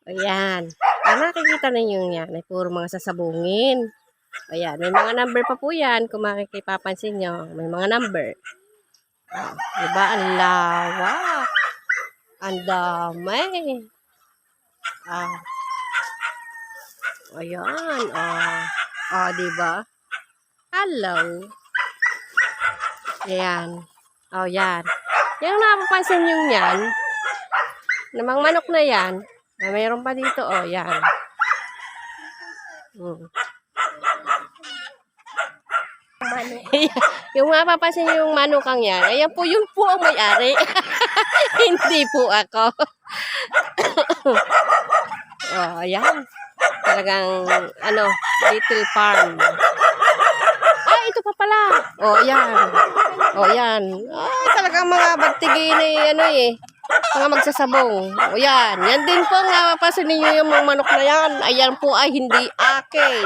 Ayan. Nakikita ninyo yan, ay puro mga sasabungin. Ayan, may mga number pa po yan, kung makikipapansin nyo. May mga number. Diba? Ang lawak. Ang dami. Ayan. Diba? Hello. Ayan. Yan. Yung napapansin nyo yan, namang manok na yan, mayroon pa dito, yan. Yung mapapansin yung manukang yan, ayan po, yun po ang may-ari. Hindi po ako. Ayan. Talagang, little farm. Ito pa pala. Yan. Yan. Talagang mga bagtigini, mga magsasabong. Yan. Yan din po nga, mapapansin ninyo yung mga manok na yan. Ayan po ay hindi akin.